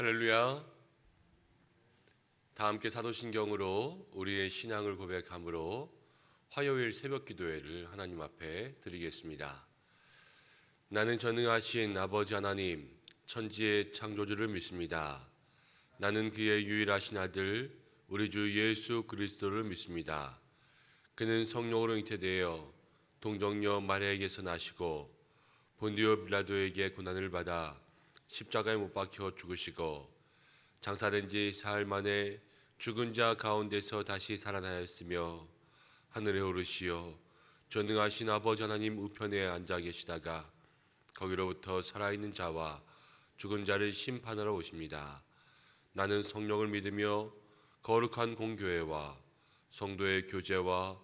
할렐루야. 다 함께 사도신경으로 우리의 신앙을 고백함으로 화요일 새벽 기도회를 하나님 앞에 드리겠습니다. 나는 전능하신 아버지 하나님, 천지의 창조주를 믿습니다. 나는 그의 유일하신 아들 우리 주 예수 그리스도를 믿습니다. 그는 성령으로 잉태되어 동정녀 마리아에게서 나시고 본디오 빌라도에게 고난을 받아 십자가에 못 박혀 죽으시고 장사된 지 사흘 만에 죽은 자 가운데서 다시 살아나셨으며 하늘에 오르시어 전능하신 아버지 하나님 우편에 앉아 계시다가 거기로부터 살아있는 자와 죽은 자를 심판하러 오십니다. 나는 성령을 믿으며 거룩한 공교회와 성도의 교제와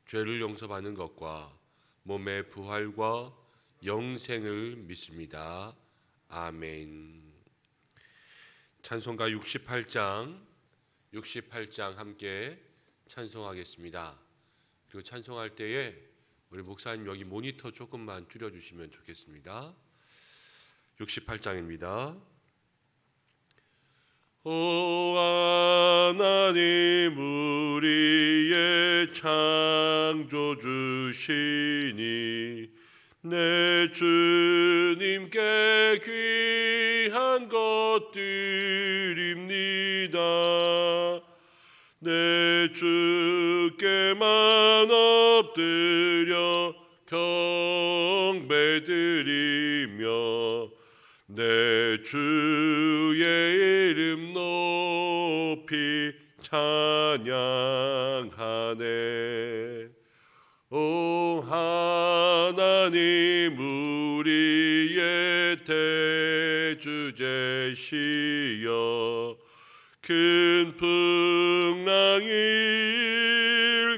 죄를 용서받는 것과 몸의 부활과 영생을 믿습니다. 아멘. 찬송가 68장 함께 찬송하겠습니다. 그리고 찬송할 때에 우리 목사님 여기 모니터 조금만 줄여주시면 좋겠습니다. 68장입니다. 오 하나님 우리의 창조주시니 내 주님께 귀한 것드립니다. 내 주께만 엎드려 경배드리며 내 주의 이름 높이 찬양하네. 오 하나님 우리의 대주제시여 큰 풍랑일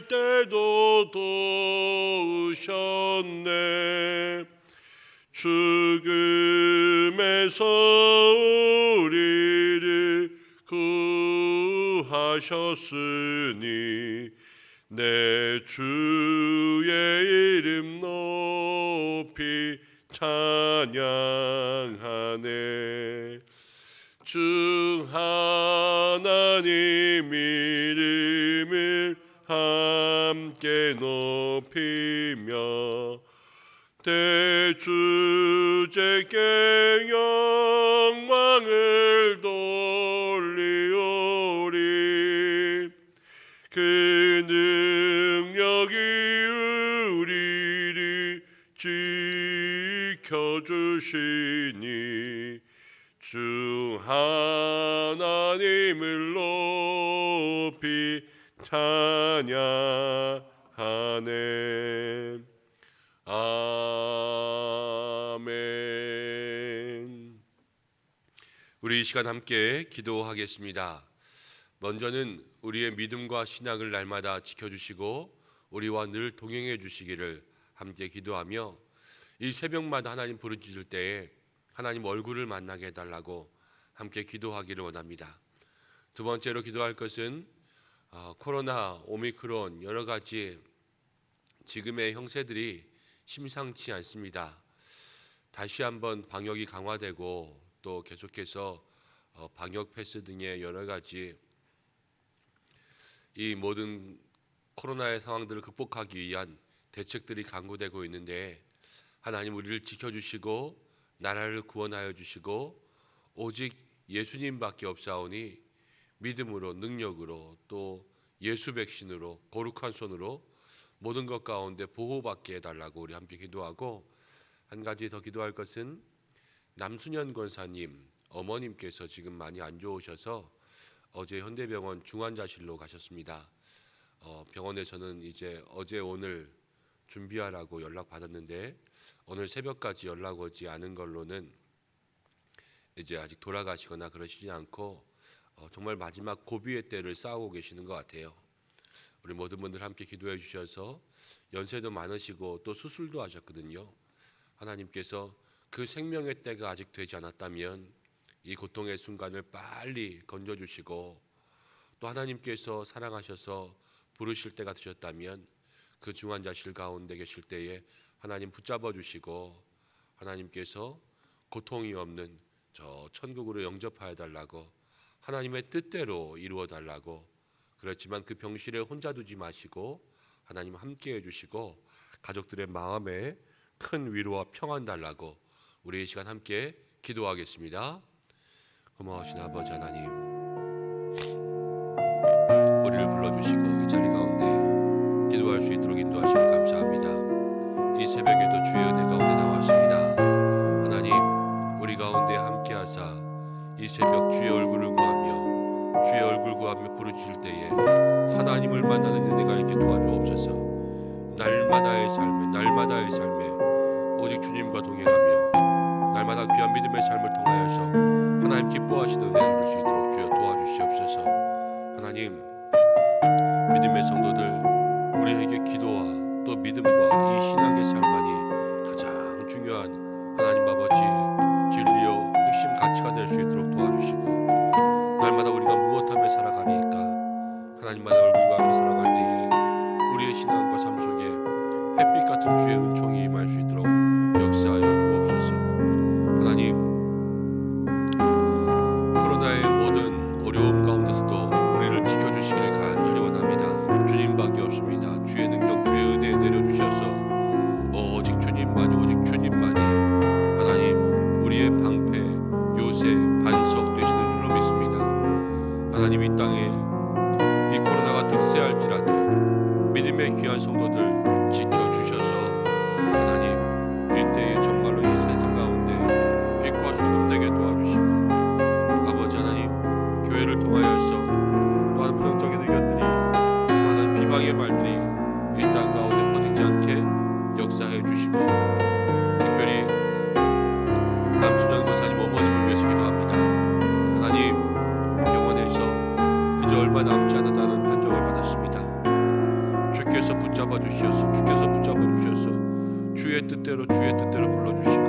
때도 도우셨네. 죽음에서 우리를 구하셨으니 내 주의 이름 높이 찬양하네. 주 하나님 이름을 함께 높이며 대주제께 영광을 돌리오리. 그 능력이 우리를 지켜주시니 주 하나님을 높이 찬양하네. 아멘. 우리 이 시간 함께 기도하겠습니다. 먼저는 우리의 믿음과 신앙을 날마다 지켜주시고 우리와 늘 동행해 주시기를 함께 기도하며 이 새벽마다 하나님 부르짖을 때에 하나님 얼굴을 만나게 해달라고 함께 기도하기를 원합니다. 두 번째로 기도할 것은 코로나, 오미크론 여러 가지 지금의 형세들이 심상치 않습니다. 다시 한번 방역이 강화되고 또 계속해서 방역 패스 등의 여러 가지 이 모든 코로나의 상황들을 극복하기 위한 대책들이 강구되고 있는데 하나님 우리를 지켜주시고 나라를 구원하여 주시고 오직 예수님밖에 없사오니 믿음으로 능력으로 또 예수 백신으로 거룩한 손으로 모든 것 가운데 보호받게 해달라고 우리 함께 기도하고 한 가지 더 기도할 것은 남순현 권사님 어머님께서 지금 많이 안 좋으셔서 어제 현대병원 중환자실로 가셨습니다. 병원에서는 이제 어제 오늘 준비하라고 연락받았는데 오늘 새벽까지 연락 오지 않은 걸로는 이제 아직 돌아가시거나 그러시지 않고 정말 마지막 고비의 때를 싸우고 계시는 것 같아요. 우리 모든 분들 함께 기도해 주셔서 연세도 많으시고 또 수술도 하셨거든요. 하나님께서 그 생명의 때가 아직 되지 않았다면 이 고통의 순간을 빨리 건져주시고 또 하나님께서 사랑하셔서 부르실 때가 되셨다면 그 중환자실 가운데 계실 때에 하나님 붙잡아 주시고 하나님께서 고통이 없는 저 천국으로 영접하여 달라고, 하나님의 뜻대로 이루어 달라고. 그렇지만 그 병실에 혼자 두지 마시고 하나님 함께 해주시고 가족들의 마음에 큰 위로와 평안 달라고 우리 이 시간 함께 기도하겠습니다. 고마우신 아버지 하나님, 우리를 불러주시고 이 자리 가운데 기도할 수 있도록 인도하시니 감사합니다. 이 새벽에도 주의 은혜 가운데 나왔습니다. 하나님, 우리 가운데 함께 하사 이 새벽 주의 얼굴을 구하며 주의 얼굴 구하며 부르짖을 때에 하나님을 만나는 은혜가 있게 도와주옵소서. 날마다의 삶에 오직 주님과 동행하며 날마다 귀한 믿음의 삶을 통하여서 하나님 기뻐하시는 은혜를 누릴 수 있도록 주여 도와주시옵소서. 하나님, 믿음의 성도들, 우리에게 기도와 또 믿음과 이 신앙의 삶만이 가장 중요한 하나님 아버지 진리요 핵심 가치가 될 수 있도록 도와주시고, 날마다 우리가 무엇하며 살아가니까 하나님만의 얼굴과 함께 살아갈 때에 우리의 신앙과 삶 속에 햇빛 같은 주의 은총이 임할 수 있도록 역사하여 주옵소서. 하나님, 코로나의 모든 어려움 가운데서도 우리를 지켜주시길 간절히 원합니다. 주님밖에 없습니다. 주의 능력, 주의 은혜 내려주셔서 오직 주님만이 하나님 우리의 방패, 요새, 반석 되시는 줄로 믿습니다. 하나님, 이 땅에 이 코로나가 득세할지라도 믿음의 귀한 성도들 지켜주셔서 하나님 일대에 정말로 이 세상 가운데 빛과 소금 되게 도와주시고, 아버지 하나님, 교회를 통하여서 또한 부정적인 의견들이, 또한 비방의 말들이 이 땅 가운데 퍼지지 않게 역사해 주시고, 특별히 남순현 권사님 어머님을 위해서 기도합니다. 하나님, 병원에서 이제 얼마 남지 않았다는 판정을 받았습니다. 주께서 붙잡아 주시어서 주의 뜻대로 불러주시고,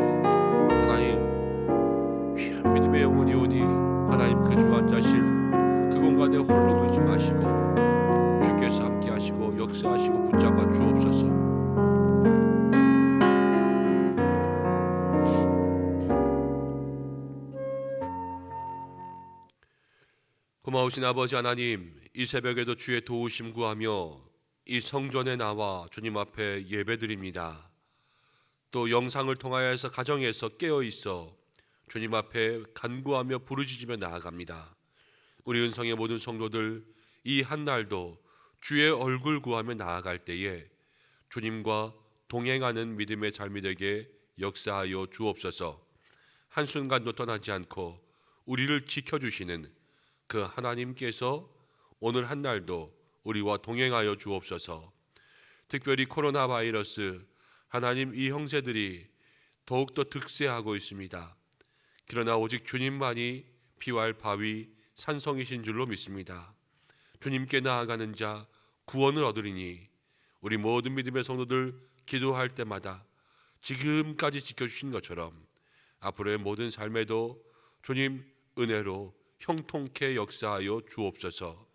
하나님 귀한 믿음의 영혼이 오니 하나님 그 주 앉으실 그 공간에 홀로 두지 마시고 주께서 함께 하시고 역사하시고 붙잡아 주옵소서. 고마우신 아버지 하나님, 이 새벽에도 주의 도우심 구하며 이 성전에 나와 주님 앞에 예배드립니다. 또 영상을 통하여서 가정에서 깨어있어 주님 앞에 간구하며 부르짖으며 나아갑니다. 우리 은성의 모든 성도들, 이 한날도 주의 얼굴 구하며 나아갈 때에 주님과 동행하는 믿음의 삶이 되게 역사하여 주옵소서. 한순간도 떠나지 않고 우리를 지켜주시는 그 하나님께서 오늘 한날도 우리와 동행하여 주옵소서. 특별히 코로나 바이러스, 하나님, 이 형세들이 더욱더 득세하고 있습니다. 그러나 오직 주님만이 피할 바위 산성이신 줄로 믿습니다. 주님께 나아가는 자 구원을 얻으리니 우리 모든 믿음의 성도들 기도할 때마다 지금까지 지켜주신 것처럼 앞으로의 모든 삶에도 주님 은혜로 형통케 역사하여 주옵소서.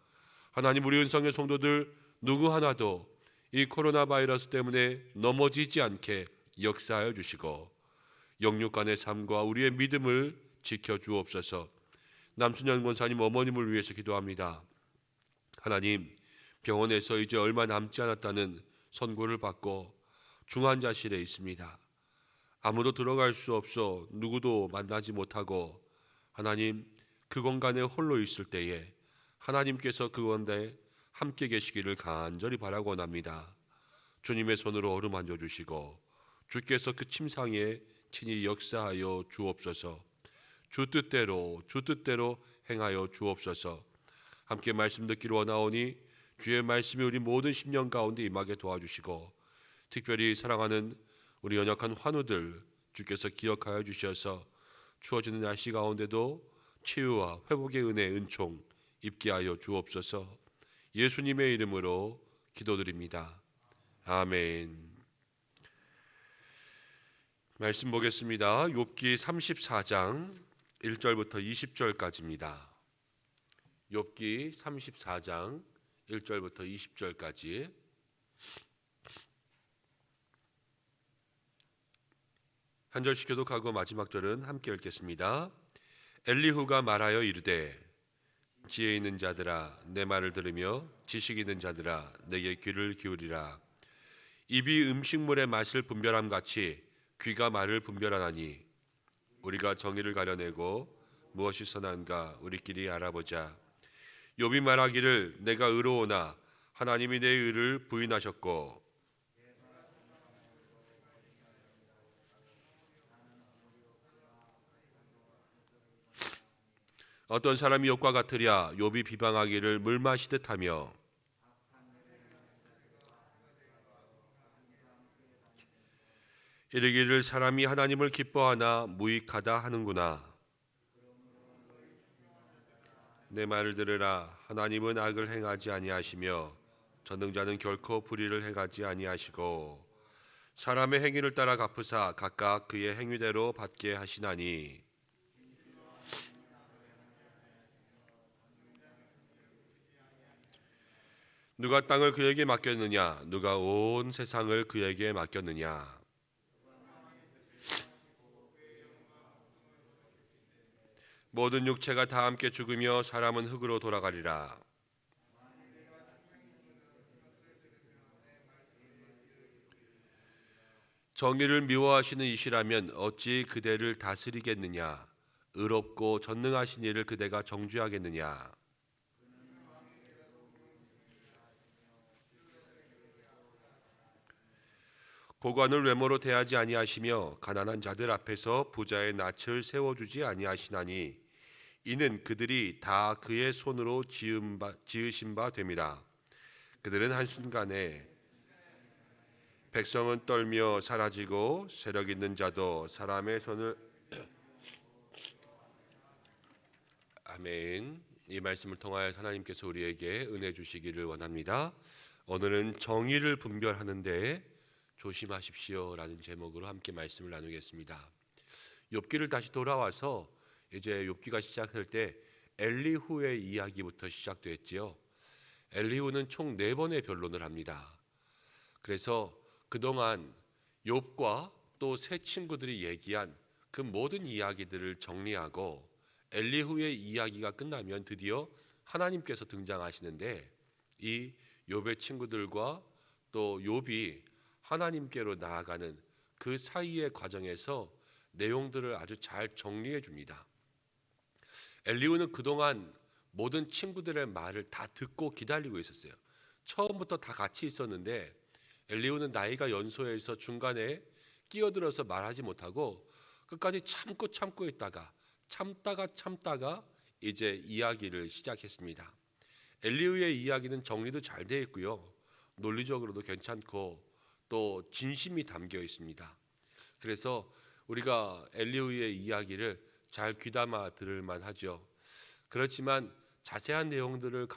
하나님, 우리 은성의 성도들 누구 하나도 이 코로나 바이러스 때문에 넘어지지 않게 역사하여 주시고 영육간의 삶과 우리의 믿음을 지켜주옵소서. 남순현 권사님 어머님을 위해서 기도합니다. 하나님, 병원에서 이제 얼마 남지 않았다는 선고를 받고 중환자실에 있습니다. 아무도 들어갈 수 없어 누구도 만나지 못하고 하나님 그 공간에 홀로 있을 때에 하나님께서 그 건데 함께 계시기를 간절히 바라고 원합니다. 주님의 손으로 어루만져 주시고 주께서 그 침상에 친히 역사하여 주옵소서. 주 뜻대로 행하여 주옵소서. 함께 말씀 듣기로 원하오니 주의 말씀이 우리 모든 심령 가운데 임하게 도와주시고 특별히 사랑하는 우리 연약한 환우들 주께서 기억하여 주셔서 추워지는 날씨 가운데도 치유와 회복의 은혜 은총 입게 하여 주옵소서. 예수님의 이름으로 기도드립니다. 아멘. 말씀 보겠습니다. 욥기 34장 1절부터 20절까지입니다. 욥기 34장 1절부터 20절까지. 한 절씩 교독하고 마지막 절은 함께 읽겠습니다. 엘리후가 말하여 이르되 지혜 있는 자들아 내 말을 들으며 지식 있는 자들아 내게 귀를 기울이라. 입이 음식물의 맛을 분별함 같이 귀가 말을 분별하나니 우리가 정의를 가려내고 무엇이 선한가 우리끼리 알아보자. 욥이 말하기를 내가 의로우나 하나님이 내 의를 부인하셨고 어떤 사람이 욥과 같으랴. 욥이 비방하기를 물 마시듯 하며 이르기를 사람이 하나님을 기뻐하나 무익하다 하는구나. 내 말을 들으라. 하나님은 악을 행하지 아니하시며 전능자는 결코 불의를 행하지 아니하시고 사람의 행위를 따라 갚으사 각각 그의 행위대로 받게 하시나니 누가 땅을 그에게 맡겼느냐 누가 온 세상을 그에게 맡겼느냐. 모든 육체가 다 함께 죽으며 사람은 흙으로 돌아가리라. 정의를 미워하시는 이시라면 어찌 그대를 다스리겠느냐. 의롭고 전능하신 이를 그대가 정죄하겠느냐. 고관을 외모로 대하지 아니하시며 가난한 자들 앞에서 부자의 낯을 세워주지 아니하시나니 이는 그들이 다 그의 손으로 지으신 바 됨이라. 그들은 한순간에 백성은 떨며 사라지고 세력 있는 자도 사람의 손을 아멘. 이 말씀을 통하여 하나님께서 우리에게 은혜 주시기를 원합니다. 오늘은 정의를 분별하는데 조심하십시오라는 제목으로 함께 말씀을 나누겠습니다. 욥기를 다시 돌아와서 이제 욥기가 시작할 때 엘리후의 이야기부터 시작됐지요. 엘리후는 총 4번의 변론을 합니다. 그래서 그동안 욥과 또 세 친구들이 얘기한 그 모든 이야기들을 정리하고 엘리후의 이야기가 끝나면 드디어 하나님께서 등장하시는데 이 욥의 친구들과 또 욥이 하나님께로 나아가는 그 사이의 과정에서 내용들을 아주 잘 정리해 줍니다. 엘리후는 그동안 모든 친구들의 말을 다 듣고 기다리고 있었어요. 처음부터 다 같이 있었는데 엘리후는 나이가 연소해서 중간에 끼어들어서 말하지 못하고 끝까지 참고 있다가 참다가 이제 이야기를 시작했습니다. 엘리후의 이야기는 정리도 잘 되어 있고요. 논리적으로도 괜찮고 또 진심이 담겨 있습니다. 그래서 우리가 엘리후의 이야기를 잘 귀담아 들을 만하죠. 그렇지만 자세한 내용들을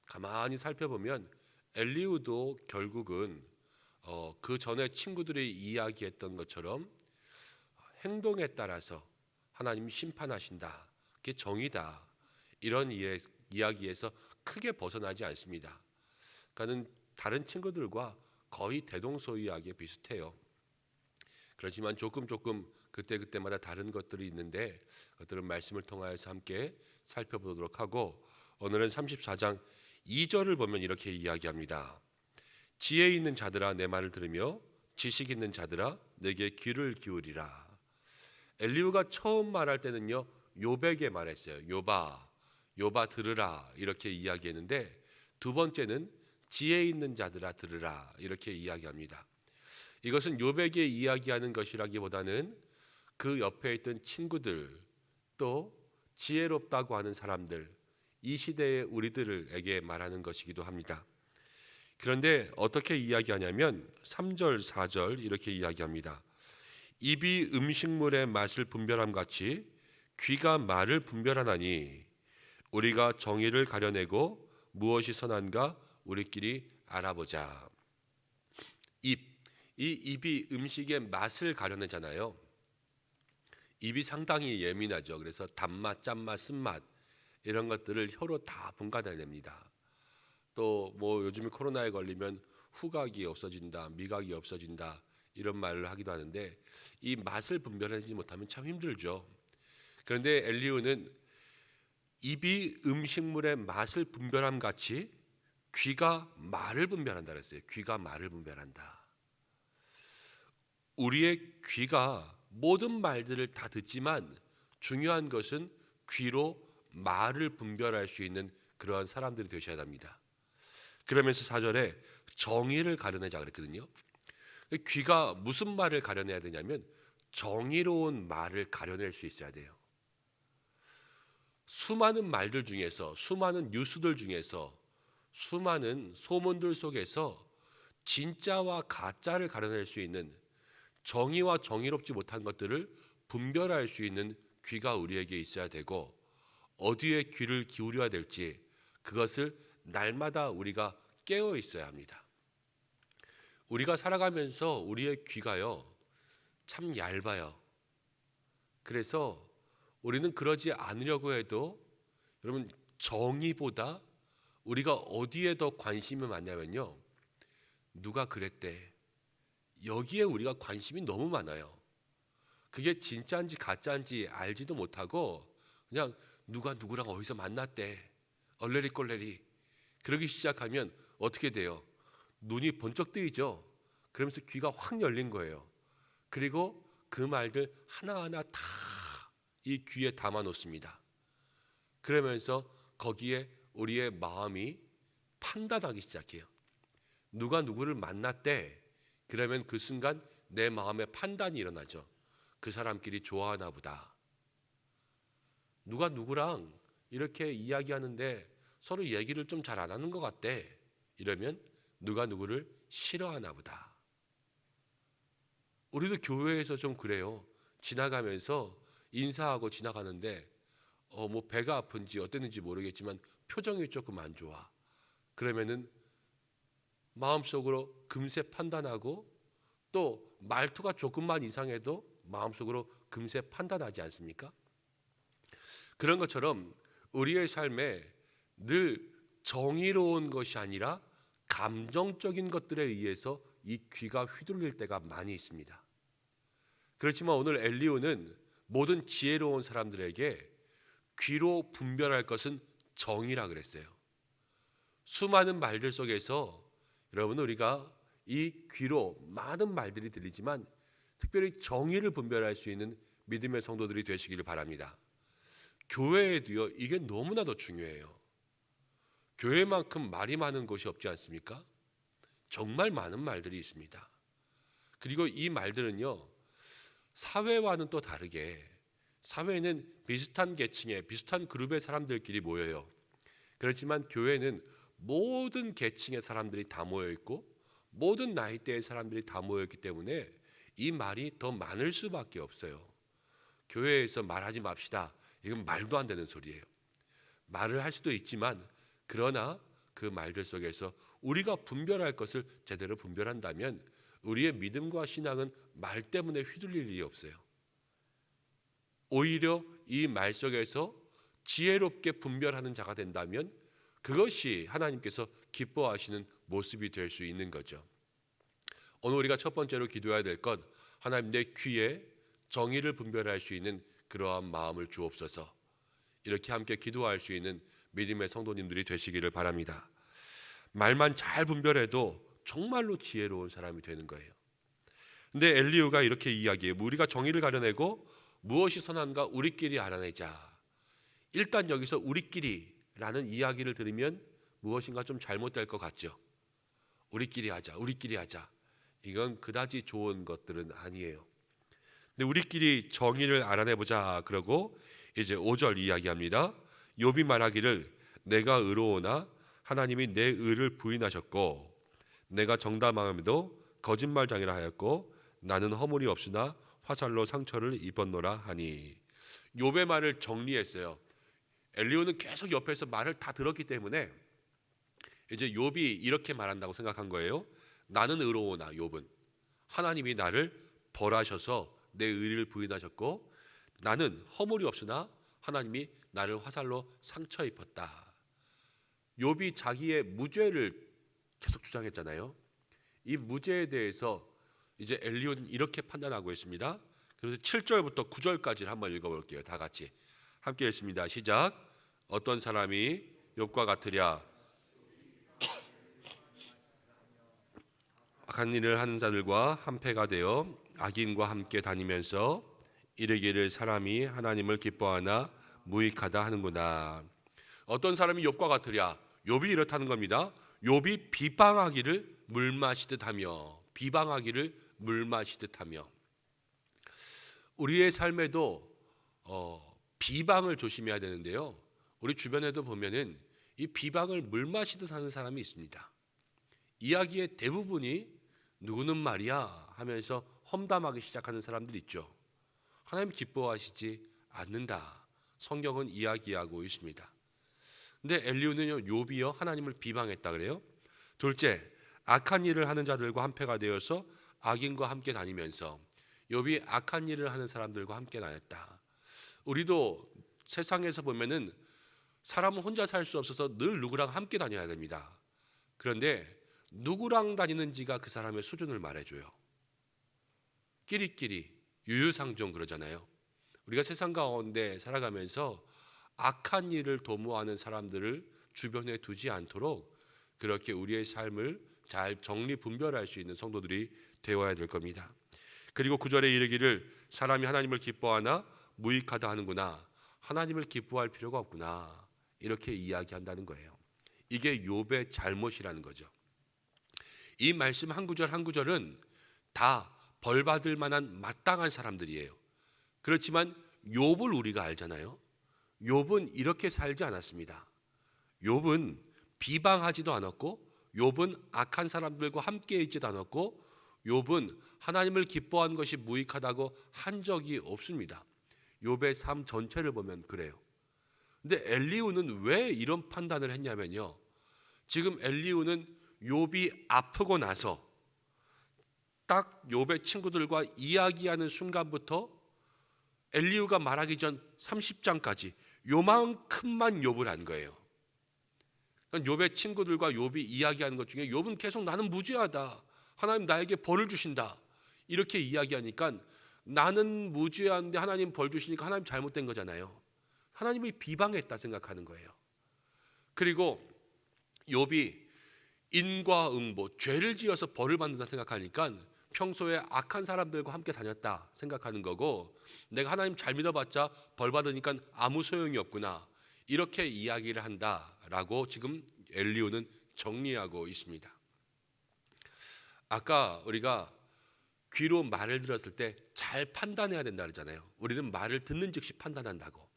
가만히 살펴보면 엘리후도 결국은 그 전에 친구들이 이야기했던 것처럼 행동에 따라서 하나님이 심판하신다. 그게 정의다. 이런 이야기에서 크게 벗어나지 않습니다. 그러니까는 다른 친구들과 거의 대동소이하게 비슷해요. 그렇지만 조금 그때마다 다른 것들이 있는데 그들은 말씀을 통하여서 함께 살펴보도록 하고 오늘은 34장 2절을 보면 이렇게 이야기합니다. 지혜 있는 자들아 내 말을 들으며 지식 있는 자들아 내게 귀를 기울이라. 엘리후가 처음 말할 때는요 욥에게 말했어요. 욥아 들으라 이렇게 이야기했는데 두 번째는 지혜 있는 자들아 들으라 이렇게 이야기합니다. 이것은 욥에게 이야기하는 것이라기보다는 그 옆에 있던 친구들 또 지혜롭다고 하는 사람들 이 시대의 우리들에게 말하는 것이기도 합니다. 그런데 어떻게 이야기하냐면 3절 4절 이렇게 이야기합니다. 입이 음식물의 맛을 분별함 같이 귀가 말을 분별하나니 우리가 정의를 가려내고 무엇이 선한가 우리끼리 알아보자. 이 입이 음식의 맛을 가려내잖아요. 입이 상당히 예민하죠. 그래서 단맛, 짠맛, 쓴맛 이런 것들을 혀로 다 분간해냅니다. 또 뭐 요즘에 코로나에 걸리면 후각이 없어진다, 미각이 없어진다 이런 말을 하기도 하는데 이 맛을 분별하지 못하면 참 힘들죠. 그런데 엘리후는 입이 음식물의 맛을 분별함 같이 귀가 말을 분별한다 그랬어요. 귀가 말을 분별한다. 우리의 귀가 모든 말들을 다 듣지만 중요한 것은 귀로 말을 분별할 수 있는 그러한 사람들이 되셔야 합니다. 그러면서 4절에 정의를 가려내자 그랬거든요. 귀가 무슨 말을 가려내야 되냐면 정의로운 말을 가려낼 수 있어야 돼요. 수많은 말들 중에서, 수많은 뉴스들 중에서, 수많은 소문들 속에서 진짜와 가짜를 가려낼 수 있는, 정의와 정의롭지 못한 것들을 분별할 수 있는 귀가 우리에게 있어야 되고, 어디에 귀를 기울여야 될지 그것을 날마다 우리가 깨어 있어야 합니다. 우리가 살아가면서 우리의 귀가요 참 얇아요. 그래서 우리는 그러지 않으려고 해도, 여러분, 정의보다 우리가 어디에 더 관심이 많냐면요, 누가 그랬대, 여기에 우리가 관심이 너무 많아요. 그게 진짜인지 가짜인지 알지도 못하고 그냥 누가 누구랑 어디서 만났대, 얼레리 꼴레리, 그러기 시작하면 어떻게 돼요? 눈이 번쩍 뜨이죠. 그러면서 귀가 확 열린 거예요. 그리고 그 말들 하나하나 다 이 귀에 담아 놓습니다. 그러면서 거기에 우리의 마음이 판단하기 시작해요. 누가 누구를 만났대, 그러면 그 순간 내 마음의 판단이 일어나죠. 그 사람끼리 좋아하나 보다. 누가 누구랑 이렇게 이야기하는데 서로 얘기를 좀 잘 안 하는 것 같대, 이러면 누가 누구를 싫어하나 보다. 우리도 교회에서 좀 그래요. 지나가면서 인사하고 지나가는데 뭐 배가 아픈지 어땠는지 모르겠지만 표정이 조금 안 좋아. 그러면은 마음속으로 금세 판단하고, 또 말투가 조금만 이상해도 마음속으로 금세 판단하지 않습니까? 그런 것처럼 우리의 삶에 늘 정의로운 것이 아니라 감정적인 것들에 의해서 이 귀가 휘둘릴 때가 많이 있습니다. 그렇지만 오늘 엘리후는 모든 지혜로운 사람들에게 귀로 분별할 것은 정의라 그랬어요. 수많은 말들 속에서 여러분, 우리가 이 귀로 많은 말들이 들리지만 특별히 정의를 분별할 수 있는 믿음의 성도들이 되시기를 바랍니다. 교회에도요, 이게 너무나도 중요해요. 교회만큼 말이 많은 곳이 없지 않습니까? 정말 많은 말들이 있습니다. 그리고 이 말들은요, 사회와는 또 다르게, 사회는 비슷한 계층의, 비슷한 그룹의 사람들끼리 모여요. 그렇지만 교회는 모든 계층의 사람들이 다 모여 있고 모든 나이대의 사람들이 다 모여 있기 때문에 이 말이 더 많을 수밖에 없어요. 교회에서 말하지 맙시다, 이건 말도 안 되는 소리예요. 말을 할 수도 있지만, 그러나 그 말들 속에서 우리가 분별할 것을 제대로 분별한다면 우리의 믿음과 신앙은 말 때문에 휘둘릴 일이 없어요. 오히려 이 말 속에서 지혜롭게 분별하는 자가 된다면 그것이 하나님께서 기뻐하시는 모습이 될 수 있는 거죠. 오늘 우리가 첫 번째로 기도해야 될 것, 하나님, 내 귀에 정의를 분별할 수 있는 그러한 마음을 주옵소서. 이렇게 함께 기도할 수 있는 믿음의 성도님들이 되시기를 바랍니다. 말만 잘 분별해도 정말로 지혜로운 사람이 되는 거예요. 근데 엘리후가 이렇게 이야기해요. 우리가 정의를 가려내고 무엇이 선한가 우리끼리 알아내자. 일단 여기서 우리끼리라는 이야기를 들으면 무엇인가 좀 잘못될 것 같죠. 우리끼리 하자, 우리끼리 하자. 이건 그다지 좋은 것들은 아니에요. 근데 우리끼리 정의를 알아내보자. 그러고 이제 5절 이야기합니다. 욥이 말하기를 내가 의로우나 하나님이 내 의를 부인하셨고 내가 정담함에도 거짓말장이라 하였고 나는 허물이 없으나 화살로 상처를 입었노라 하니. 욥의 말을 정리했어요. 엘리후는 계속 옆에서 말을 다 들었기 때문에 이제 욥이 이렇게 말한다고 생각한 거예요. 나는 의로우나, 욥은 하나님이 나를 벌하셔서 내 의를 부인하셨고 나는 허물이 없으나 하나님이 나를 화살로 상처 입었다. 욥이 자기의 무죄를 계속 주장했잖아요. 이 무죄에 대해서 이제 엘리후는 이렇게 판단하고 있습니다. 그래서 7절부터 9절까지를 한번 읽어볼게요. 다 같이 함께 읽습니다. 시작. 어떤 사람이 욥과 같으랴. 악한 일을 하는 자들과 한패가 되어 악인과 함께 다니면서 이르기를 사람이 하나님을 기뻐하나 무익하다 하는구나. 어떤 사람이 욥과 같으랴. 욥이 이렇다는 겁니다. 욥이 비방하기를 물 마시듯 하며, 비방하기를 물 마시듯 하며. 우리의 삶에도 비방을 조심해야 되는데요. 우리 주변에도 보면은 이 비방을 물 마시듯 하는 사람이 있습니다. 이야기의 대부분이 누구는 말이야 하면서 험담하기 시작하는 사람들 있죠. 하나님 기뻐하시지 않는다. 성경은 이야기하고 있습니다. 근데 엘리후는요, 욥이요 하나님을 비방했다 그래요. 둘째, 악한 일을 하는 자들과 한패가 되어서 악인과 함께 다니면서 욥이 악한 일을 하는 사람들과 함께 다녔다. 우리도 세상에서 보면은 사람은 혼자 살 수 없어서 늘 누구랑 함께 다녀야 됩니다. 그런데 누구랑 다니는지가 그 사람의 수준을 말해줘요. 끼리끼리 유유상종 그러잖아요. 우리가 세상 가운데 살아가면서 악한 일을 도모하는 사람들을 주변에 두지 않도록 그렇게 우리의 삶을 잘 정리 분별할 수 있는 성도들이 되어야 될 겁니다. 그리고 9절에 이르기를 사람이 하나님을 기뻐하나 무익하다 하는구나. 하나님을 기뻐할 필요가 없구나. 이렇게 이야기한다는 거예요. 이게 욥의 잘못이라는 거죠. 이 말씀 한 구절 한 구절은 다 벌받을 만한 마땅한 사람들이에요. 그렇지만 욥을 우리가 알잖아요. 욥은 이렇게 살지 않았습니다. 욥은 비방하지도 않았고, 욥은 악한 사람들과 함께 있지도 않았고, 욥은 하나님을 기뻐한 것이 무익하다고 한 적이 없습니다. 욥의 삶 전체를 보면 그래요. 근데 엘리후는 왜 이런 판단을 했냐면요. 지금 엘리후는 욥이 아프고 나서 딱 욥의 친구들과 이야기하는 순간부터 엘리후가 말하기 전 30장까지 요만큼만 욥을 한 거예요. 그러니까 욥의 친구들과 욥이 이야기하는 것 중에 욥은 계속 나는 무죄하다. 하나님 나에게 벌을 주신다. 이렇게 이야기하니까 나는 무죄한데 하나님 벌 주시니까 하나님 잘못된 거잖아요. 하나님이 비방했다 생각하는 거예요. 그리고 욥이 인과 응보, 죄를 지어서 벌을 받는다 생각하니까 평소에 악한 사람들과 함께 다녔다 생각하는 거고, 내가 하나님 잘 믿어봤자 벌 받으니까 아무 소용이 없구나. 이렇게 이야기를 한다라고 지금 엘리후는 정리하고 있습니다. 아까 우리가 귀로 말을 들었을 때 잘 판단해야 된다 그러잖아요. 우리는 말을 듣는 즉시 판단한다고.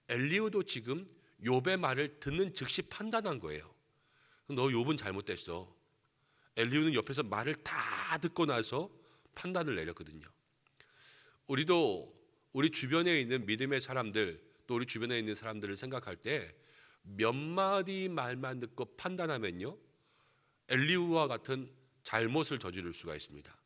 엘리후도 지금 욥의 말을 듣는 즉시 판단한 거예요. 너 욥은 잘못됐어. 엘리후는 옆에서 말을 다 듣고 나서 판단을 내렸거든요. 우리도 우리 주변에 있는 믿음의 사람들, 또 우리 주변에 있는 사람들을 생각할 때 몇 마디 말만 듣고 판단하면요, 엘리후와 같은 잘못을 저지를 수가 있습니다.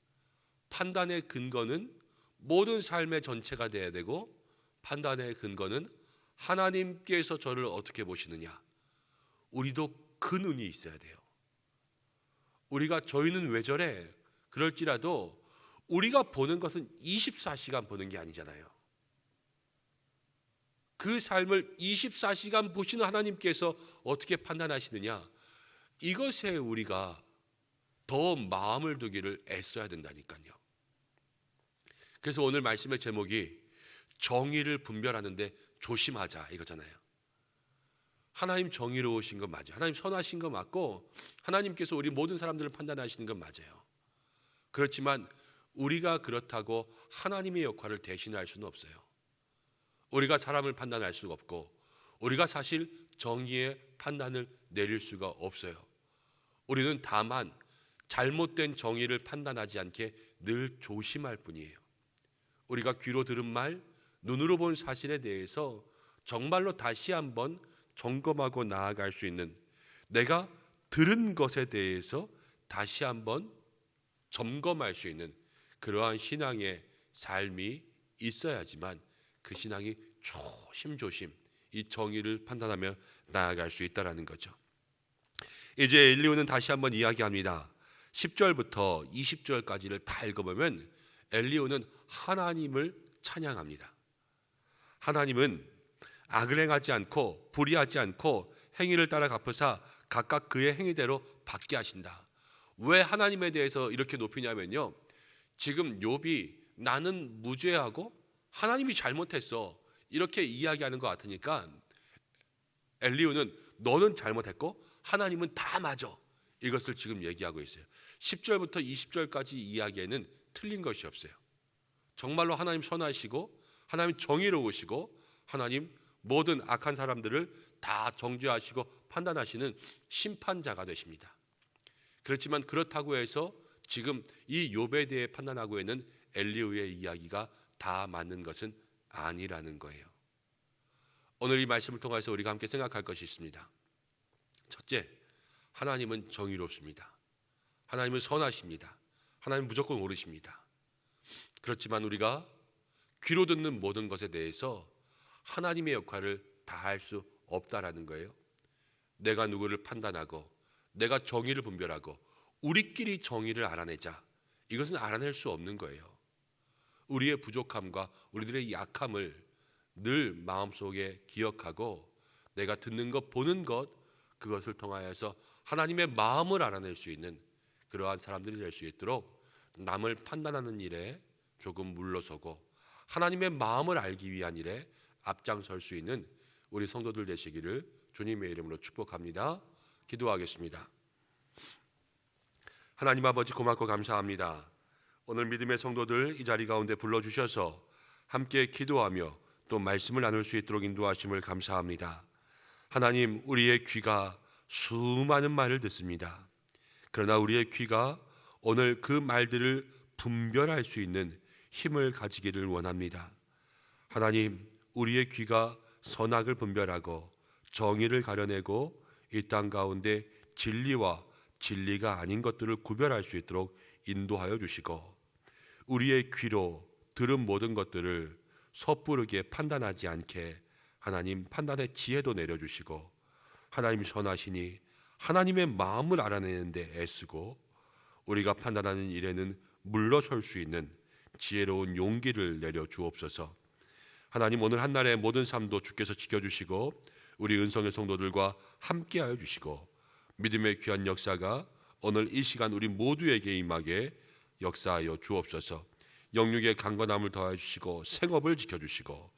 판단의 근거는 모든 삶의 전체가 돼야 되고, 판단의 근거는 하나님께서 저를 어떻게 보시느냐. 우리도 그 눈이 있어야 돼요. 우리가 저희는 왜 저래? 그럴지라도 우리가 보는 것은 24시간 보는 게 아니잖아요. 그 삶을 24시간 보시는 하나님께서 어떻게 판단하시느냐, 이것에 우리가 더 마음을 두기를 애써야 된다니까요. 그래서 오늘 말씀의 제목이 정의를 분별하는데 조심하자 이거잖아요. 하나님 정의로우신 건 맞아요. 하나님 선하신 건 맞고, 하나님께서 우리 모든 사람들을 판단하시는 건 맞아요. 그렇지만 우리가 그렇다고 하나님의 역할을 대신할 수는 없어요. 우리가 사람을 판단할 수가 없고, 우리가 사실 정의의 판단을 내릴 수가 없어요. 우리는 다만 잘못된 정의를 판단하지 않게 늘 조심할 뿐이에요. 우리가 귀로 들은 말, 눈으로 본 사실에 대해서 정말로 다시 한번 점검하고 나아갈 수 있는, 내가 들은 것에 대해서 다시 한번 점검할 수 있는 그러한 신앙의 삶이 있어야지만 그 신앙이 조심조심 이 정의를 판단하며 나아갈 수 있다는 거죠. 이제 엘리후는 다시 한번 이야기합니다. 10절부터 20절까지를 다 읽어보면 엘리후는 하나님을 찬양합니다. 하나님은 악을 행하지 않고 불의하지 않고 행위를 따라 갚으사 각각 그의 행위대로 받게 하신다. 왜 하나님에 대해서 이렇게 높이냐면요, 지금 욥이 나는 무죄하고 하나님이 잘못했어 이렇게 이야기하는 것 같으니까 엘리후는 너는 잘못했고 하나님은 다 맞아, 이것을 지금 얘기하고 있어요. 10절부터 20절까지 이야기에는 틀린 것이 없어요. 정말로 하나님 선하시고 하나님 정의로우시고 하나님 모든 악한 사람들을 다 정죄하시고 판단하시는 심판자가 되십니다. 그렇지만 그렇다고 해서 지금 이 욥에 대해 판단하고 있는 엘리후의 이야기가 다 맞는 것은 아니라는 거예요. 오늘 이 말씀을 통해서 우리가 함께 생각할 것이 있습니다. 첫째, 하나님은 정의롭습니다. 하나님은 선하십니다. 하나님은 무조건 옳으십니다. 그렇지만 우리가 귀로 듣는 모든 것에 대해서 하나님의 역할을 다할 수 없다라는 거예요. 내가 누구를 판단하고 내가 정의를 분별하고 우리끼리 정의를 알아내자, 이것은 알아낼 수 없는 거예요. 우리의 부족함과 우리들의 약함을 늘 마음속에 기억하고 내가 듣는 것 보는 것, 그것을 통하여서 하나님의 마음을 알아낼 수 있는 그러한 사람들이 될 수 있도록 남을 판단하는 일에 조금 물러서고 하나님의 마음을 알기 위한 일에 앞장설 수 있는 우리 성도들 되시기를 주님의 이름으로 축복합니다. 기도하겠습니다. 하나님 아버지, 고맙고 감사합니다. 오늘 믿음의 성도들 이 자리 가운데 불러주셔서 함께 기도하며 또 말씀을 나눌 수 있도록 인도하심을 감사합니다. 하나님, 우리의 귀가 수많은 말을 듣습니다. 그러나 우리의 귀가 오늘 그 말들을 분별할 수 있는 힘을 가지기를 원합니다. 하나님, 우리의 귀가 선악을 분별하고 정의를 가려내고 이 땅 가운데 진리와 진리가 아닌 것들을 구별할 수 있도록 인도하여 주시고, 우리의 귀로 들은 모든 것들을 섣부르게 판단하지 않게 하나님 판단의 지혜도 내려주시고, 하나님 선하시니 하나님의 마음을 알아내는 데 애쓰고 우리가 판단하는 일에는 물러설 수 있는 지혜로운 용기를 내려 주옵소서. 하나님, 오늘 한날의 모든 삶도 주께서 지켜주시고 우리 은성의 성도들과 함께하여 주시고 믿음의 귀한 역사가 오늘 이 시간 우리 모두에게 임하게 역사하여 주옵소서. 영육의 강건함을 더하여 주시고 생업을 지켜주시고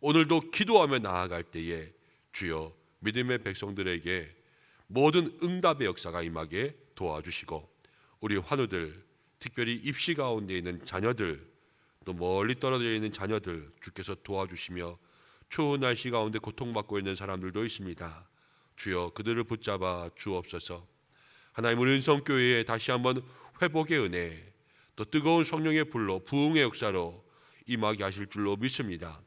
오늘도 기도하며 나아갈 때에 주여 믿음의 백성들에게 모든 응답의 역사가 임하게 도와주시고 우리 환우들, 특별히 입시 가운데 있는 자녀들, 또 멀리 떨어져 있는 자녀들 주께서 도와주시며 추운 날씨 가운데 고통받고 있는 사람들도 있습니다. 주여 그들을 붙잡아 주옵소서. 하나님, 우리 은성교회에 다시 한번 회복의 은혜, 또 뜨거운 성령의 불로 부흥의 역사로 임하게 하실 줄로 믿습니다.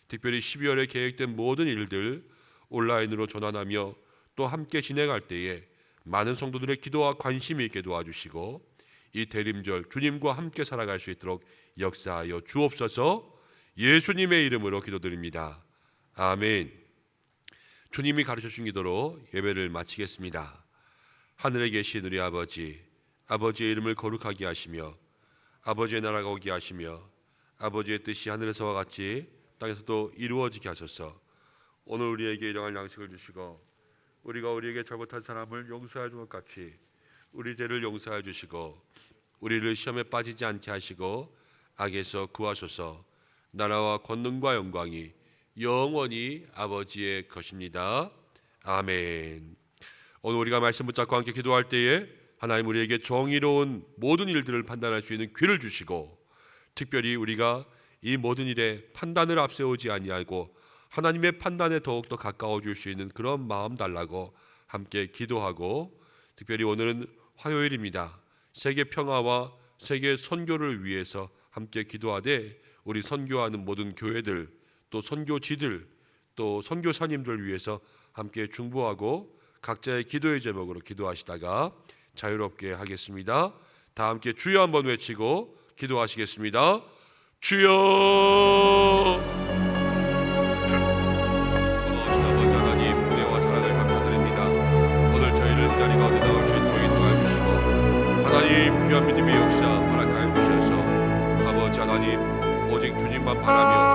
특별히 12월에 계획된 모든 일들 온라인으로 전환하며 또 함께 진행할 때에 많은 성도들의 기도와 관심이 있게 도와주시고 이 대림절 주님과 함께 살아갈 수 있도록 역사하여 주옵소서. 예수님의 이름으로 기도드립니다. 아멘. 주님이 가르쳐 주신 기도로 예배를 마치겠습니다. 하늘에 계신 우리 아버지, 아버지의 이름을 거룩하게 하시며 아버지의 나라가 오게 하시며 아버지의 뜻이 하늘에서와 같이 땅에서도 이루어지게 하소서. 오늘 우리에게 일용할 양식을 주시고 우리가 우리에게 잘못한 사람을 용서해 준 것 같이 우리 죄를 용서해 주시고 우리를 시험에 빠지지 않게 하시고 악에서 구하소서. 나라와 권능과 영광이 영원히 아버지의 것입니다. 아멘. 오늘 우리가 말씀 붙잡고 함께 기도할 때에 하나님 우리에게 정의로운 모든 일들을 판단할 수 있는 귀를 주시고 특별히 우리가 이 모든 일에 판단을 앞세우지 아니하고 하나님의 판단에 더욱더 가까워질 수 있는 그런 마음 달라고 함께 기도하고, 특별히 오늘은 화요일입니다. 세계 평화와 세계 선교를 위해서 함께 기도하되 우리 선교하는 모든 교회들, 또 선교지들, 또 선교사님들 위해서 함께 중보하고 각자의 기도의 제목으로 기도하시다가 자유롭게 하겠습니다. 다 함께 주여 한번 외치고 기도하시겠습니다. 주여. 고마우신 아버지 하나님, 은혜와 사랑을 감사드립니다. 오늘 저희를 이 자리 가운데 나올 수 있도록 인도하여 주시고 하나님 귀한 믿음의 역사 허락하여 주셔서 아버지 바라며